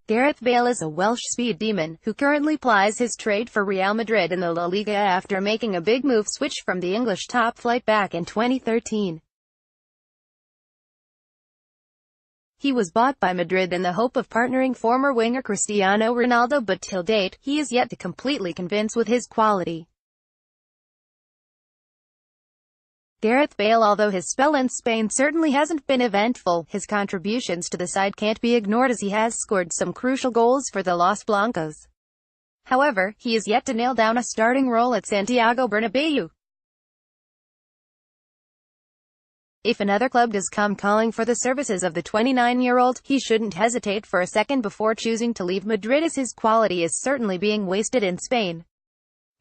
Gareth Bale is a Welsh speed demon, who currently plies his trade for Real Madrid in the La Liga after making a big move switch from the English top flight back in 2013. He was bought by Madrid in the hope of partnering former winger Cristiano Ronaldo, but till date, he is yet to completely convince with his quality. Gareth Bale, although his spell in Spain certainly hasn't been eventful, his contributions to the side can't be ignored as he has scored some crucial goals for the Los Blancos. However, he is yet to nail down a starting role at Santiago Bernabeu. If another club does come calling for the services of the 29-year-old, he shouldn't hesitate for a second before choosing to leave Madrid, as his quality is certainly being wasted in Spain.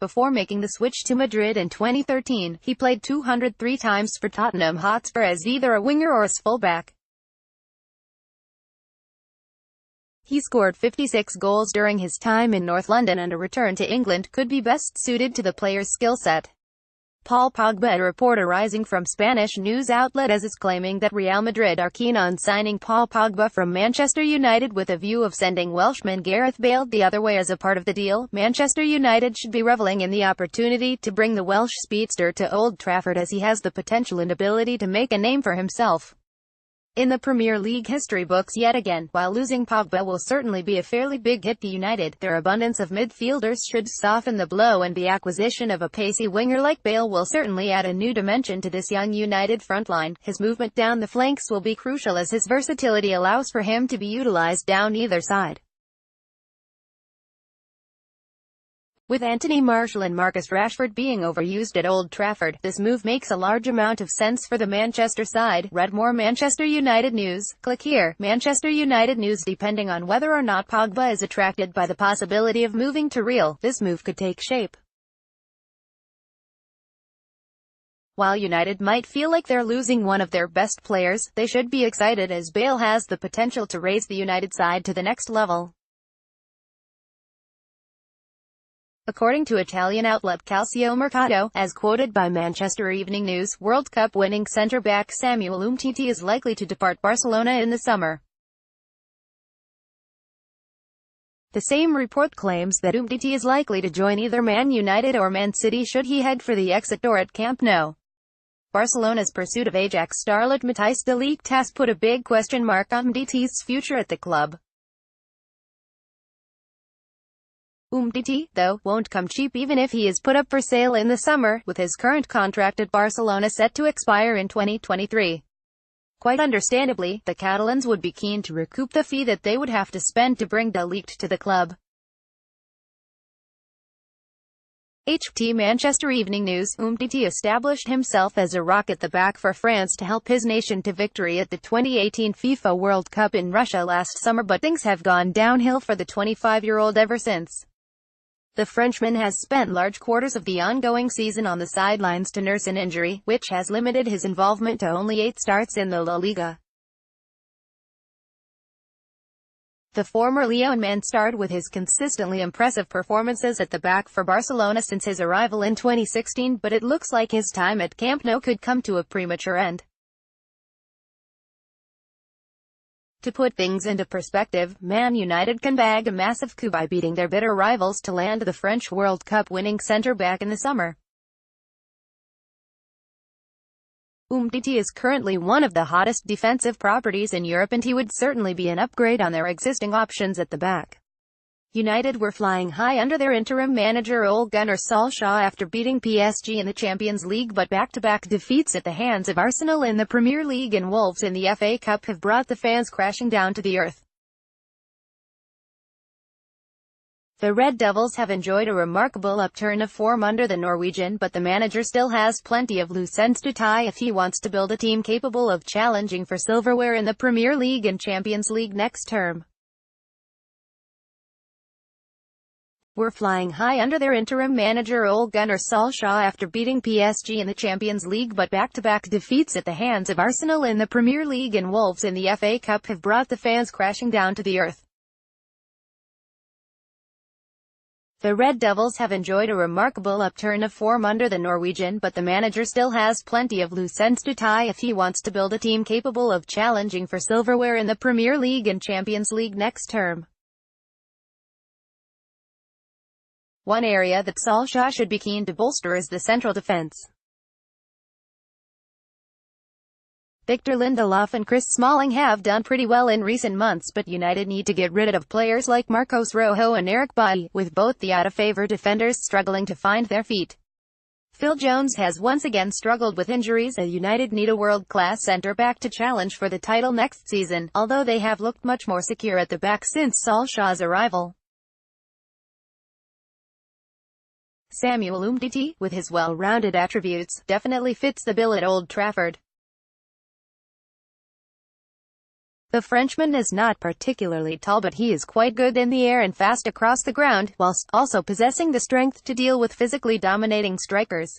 Before making the switch to Madrid in 2013, he played 203 times for Tottenham Hotspur as either a winger or as fullback. He scored 56 goals during his time in North London, and a return to England could be best suited to the player's skill set. Paul Pogba, a reporter rising from Spanish news outlet AS, is claiming that Real Madrid are keen on signing Paul Pogba from Manchester United with a view of sending Welshman Gareth Bale the other way as a part of the deal. Manchester United should be reveling in the opportunity to bring the Welsh speedster to Old Trafford, as he has the potential and ability to make a name for himself in the Premier League history books yet again. While losing Pogba will certainly be a fairly big hit to United, their abundance of midfielders should soften the blow, and the acquisition of a pacey winger like Bale will certainly add a new dimension to this young United frontline. His movement down the flanks will be crucial, as his versatility allows for him to be utilized down either side. With Anthony Martial and Marcus Rashford being overused at Old Trafford, this move makes a large amount of sense for the Manchester side. Read more Manchester United news. Click here. Manchester United news. Depending on whether or not Pogba is attracted by the possibility of moving to Real, this move could take shape. While United might feel like they're losing one of their best players, they should be excited, as Bale has the potential to raise the United side to the next level. According to Italian outlet Calcio Mercato, as quoted by Manchester Evening News, World Cup winning centre-back Samuel Umtiti is likely to depart Barcelona in the summer. The same report claims that Umtiti is likely to join either Man United or Man City should he head for the exit door at Camp Nou. Barcelona's pursuit of Ajax starlet Matthijs de Ligt has put a big question mark on Umtiti's future at the club. Umtiti, though, won't come cheap even if he is put up for sale in the summer, with his current contract at Barcelona set to expire in 2023. Quite understandably, the Catalans would be keen to recoup the fee that they would have to spend to bring de Ligt to the club. Manchester Evening News. Umtiti established himself as a rock at the back for France to help his nation to victory at the 2018 FIFA World Cup in Russia last summer, but things have gone downhill for the 25-year-old ever since. The Frenchman has spent large quarters of the ongoing season on the sidelines to nurse an injury, which has limited his involvement to only 8 starts in the La Liga. The former Leon starred with his consistently impressive performances at the back for Barcelona since his arrival in 2016, but it looks like his time at Camp Nou could come to a premature end. To put things into perspective, Man United can bag a massive coup by beating their bitter rivals to land the French World Cup winning centre-back in the summer. Umtiti is currently one of the hottest defensive properties in Europe, and he would certainly be an upgrade on their existing options at the back. United were flying high under their interim manager Ole Gunnar Solskjaer after beating PSG in the Champions League, but back-to-back defeats at the hands of Arsenal in the Premier League and Wolves in the FA Cup have brought the fans crashing down to the earth. The Red Devils have enjoyed a remarkable upturn of form under the Norwegian, but the manager still has plenty of loose ends to tie if he wants to build a team capable of challenging for silverware in the Premier League and Champions League next term. Were flying high under their interim manager Ole Gunnar Solskjaer after beating PSG in the Champions League, but back-to-back defeats at the hands of Arsenal in the Premier League and Wolves in the FA Cup have brought the fans crashing down to the earth. The Red Devils have enjoyed a remarkable upturn of form under the Norwegian, but the manager still has plenty of loose ends to tie if he wants to build a team capable of challenging for silverware in the Premier League and Champions League next term. One area that Solskjaer should be keen to bolster is the central defence. Victor Lindelof and Chris Smalling have done pretty well in recent months, but United need to get rid of players like Marcos Rojo and Eric Bailly, with both the out-of-favour defenders struggling to find their feet. Phil Jones has once again struggled with injuries, and United need a world-class centre-back to challenge for the title next season, although they have looked much more secure at the back since Solskjaer's arrival. Samuel Umtiti, with his well-rounded attributes, definitely fits the bill at Old Trafford. The Frenchman is not particularly tall, but he is quite good in the air and fast across the ground, whilst also possessing the strength to deal with physically dominating strikers.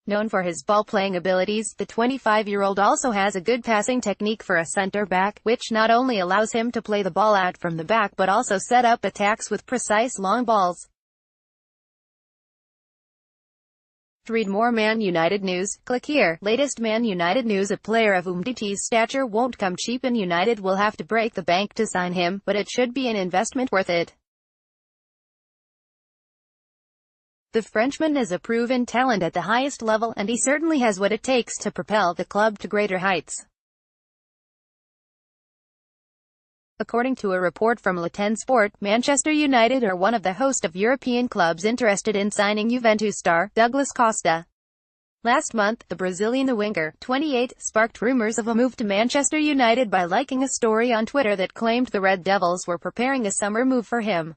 Known for his ball-playing abilities, the 25-year-old also has a good passing technique for a centre-back, which not only allows him to play the ball out from the back but also set up attacks with precise long balls. To read more Man United news, click here. Latest Man United news: a player of Umtiti's stature won't come cheap and United will have to break the bank to sign him, but it should be an investment worth it. The Frenchman is a proven talent at the highest level, and he certainly has what it takes to propel the club to greater heights. According to a report from Le Temps Sport, Manchester United are one of the host of European clubs interested in signing Juventus star Douglas Costa. Last month, the Brazilian winger, 28, sparked rumours of a move to Manchester United by liking a story on Twitter that claimed the Red Devils were preparing a summer move for him.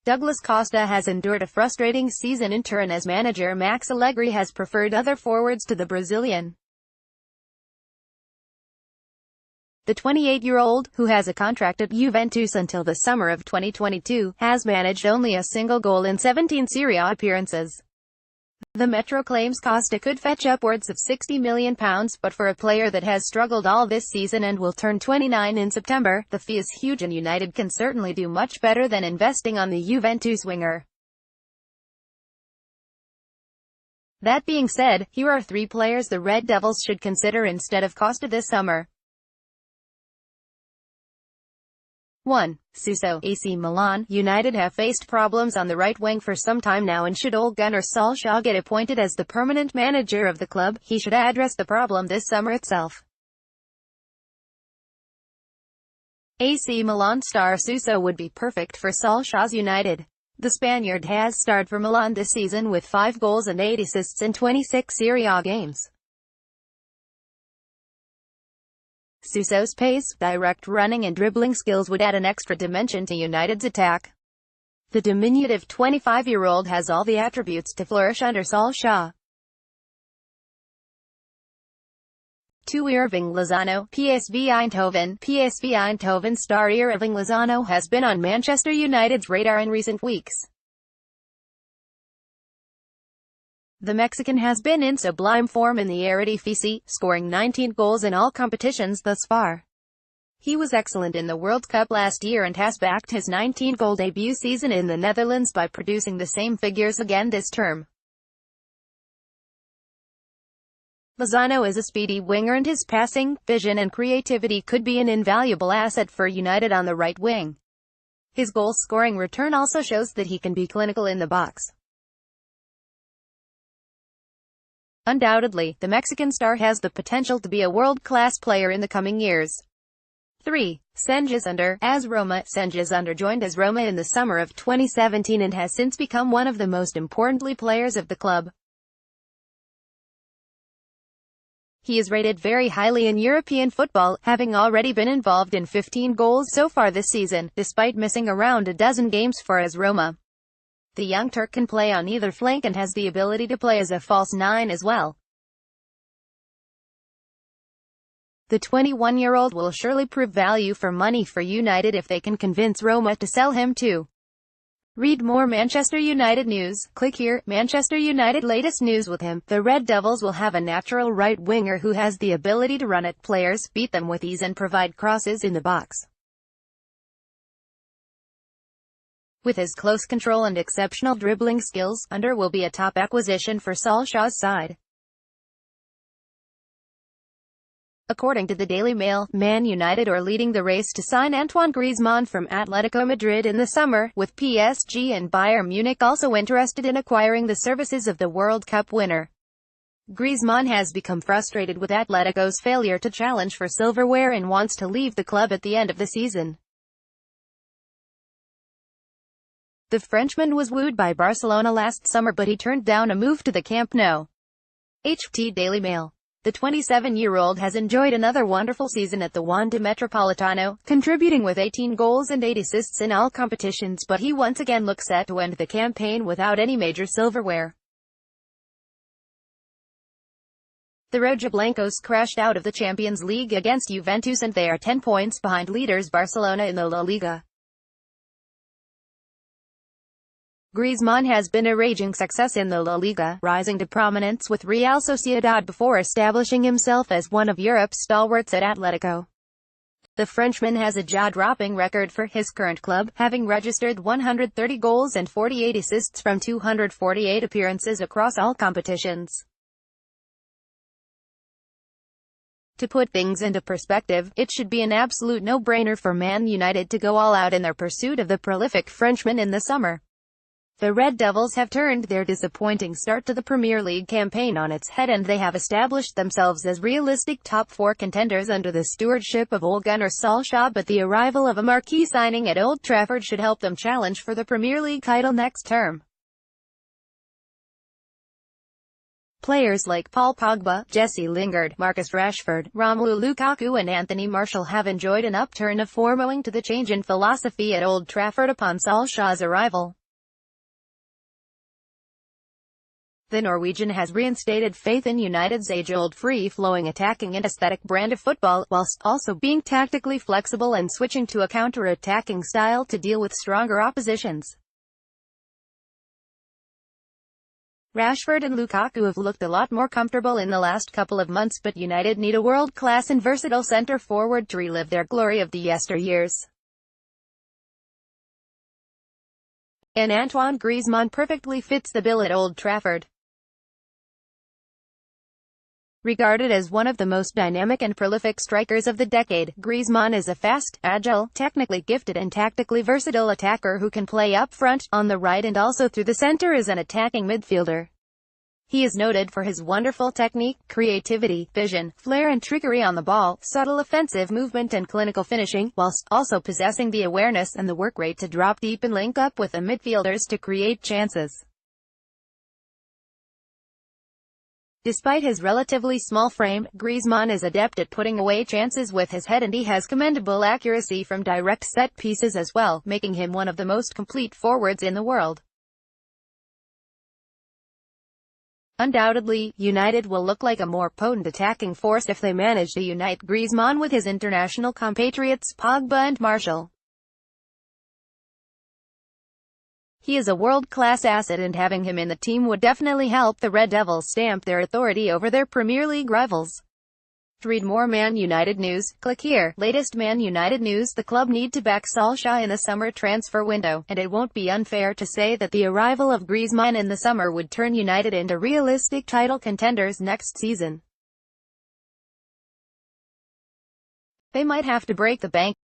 Douglas Costa has endured a frustrating season in Turin as manager Max Allegri has preferred other forwards to the Brazilian. The 28-year-old, who has a contract at Juventus until the summer of 2022, has managed only a single goal in 17 Serie A appearances. The Metro claims Costa could fetch upwards of £60 million, but for a player that has struggled all this season and will turn 29 in September, the fee is huge and United can certainly do much better than investing on the Juventus winger. That being said, here are 3 players the Red Devils should consider instead of Costa this summer. 1. Suso, AC Milan. United have faced problems on the right wing for some time now, and should Ole Gunnar Solskjaer get appointed as the permanent manager of the club, he should address the problem this summer itself. AC Milan star Suso would be perfect for Solskjaer's United. The Spaniard has starred for Milan this season with 5 goals and 8 assists in 26 Serie A games. Suso's pace, direct running and dribbling skills would add an extra dimension to United's attack. The diminutive 25-year-old has all the attributes to flourish under Solskjaer. 2. Irving Lozano, PSV Eindhoven. PSV Eindhoven star Irving Lozano has been on Manchester United's radar in recent weeks. The Mexican has been in sublime form in the Eredivisie, scoring 19 goals in all competitions thus far. He was excellent in the World Cup last year and has backed his 19-goal debut season in the Netherlands by producing the same figures again this term. Lozano is a speedy winger and his passing, vision and creativity could be an invaluable asset for United on the right wing. His goal-scoring return also shows that he can be clinical in the box. Undoubtedly, the Mexican star has the potential to be a world-class player in the coming years. 3. Cengiz Ünder. Cengiz Ünder joined AS Roma in the summer of 2017 and has since become one of the most important players of the club. He is rated very highly in European football, having already been involved in 15 goals so far this season, despite missing around a dozen games for AS Roma. The young Turk can play on either flank and has the ability to play as a false 9 as well. The 21-year-old will surely prove value for money for United if they can convince Roma to sell him too. Read more Manchester United news, click here. Manchester United latest news: with him, the Red Devils will have a natural right winger who has the ability to run at players, beat them with ease and provide crosses in the box. With his close control and exceptional dribbling skills, Ünder will be a top acquisition for Solskjaer's side. According to the Daily Mail, Man United are leading the race to sign Antoine Griezmann from Atletico Madrid in the summer, with PSG and Bayern Munich also interested in acquiring the services of the World Cup winner. Griezmann has become frustrated with Atletico's failure to challenge for silverware and wants to leave the club at the end of the season. The Frenchman was wooed by Barcelona last summer, but he turned down a move to the Camp Nou. HT Daily Mail. The 27-year-old has enjoyed another wonderful season at the Wanda Metropolitano, contributing with 18 goals and 8 assists in all competitions, but he once again looks set to end the campaign without any major silverware. The Los Blancos crashed out of the Champions League against Juventus and they are 10 points behind leaders Barcelona in the La Liga. Griezmann has been a raging success in the La Liga, rising to prominence with Real Sociedad before establishing himself as one of Europe's stalwarts at Atletico. The Frenchman has a jaw-dropping record for his current club, having registered 130 goals and 48 assists from 248 appearances across all competitions. To put things into perspective, it should be an absolute no-brainer for Man United to go all out in their pursuit of the prolific Frenchman in the summer. The Red Devils have turned their disappointing start to the Premier League campaign on its head and they have established themselves as realistic top 4 contenders under the stewardship of Ole Gunnar Solskjaer, but the arrival of a marquee signing at Old Trafford should help them challenge for the Premier League title next term. Players like Paul Pogba, Jesse Lingard, Marcus Rashford, Romelu Lukaku and Anthony Martial have enjoyed an upturn of form owing to the change in philosophy at Old Trafford upon Solskjaer's arrival. The Norwegian has reinstated faith in United's age-old free-flowing attacking and aesthetic brand of football, whilst also being tactically flexible and switching to a counter-attacking style to deal with stronger oppositions. Rashford and Lukaku have looked a lot more comfortable in the last couple of months, but United need a world-class and versatile centre-forward to relive their glory of the yesteryears. And Antoine Griezmann perfectly fits the bill at Old Trafford. Regarded as one of the most dynamic and prolific strikers of the decade, Griezmann is a fast, agile, technically gifted and tactically versatile attacker who can play up front, on the right and also through the center as an attacking midfielder. He is noted for his wonderful technique, creativity, vision, flair and trickery on the ball, subtle offensive movement and clinical finishing, whilst also possessing the awareness and the work rate to drop deep and link up with the midfielders to create chances. Despite his relatively small frame, Griezmann is adept at putting away chances with his head and he has commendable accuracy from direct set pieces as well, making him one of the most complete forwards in the world. Undoubtedly, United will look like a more potent attacking force if they manage to unite Griezmann with his international compatriots Pogba and Martial. He is a world-class asset and having him in the team would definitely help the Red Devils stamp their authority over their Premier League rivals. To read more Man United news, click here. Latest Man United news: the club need to back Solskjaer in the summer transfer window, and it won't be unfair to say that the arrival of Griezmann in the summer would turn United into realistic title contenders next season. They might have to break the bank.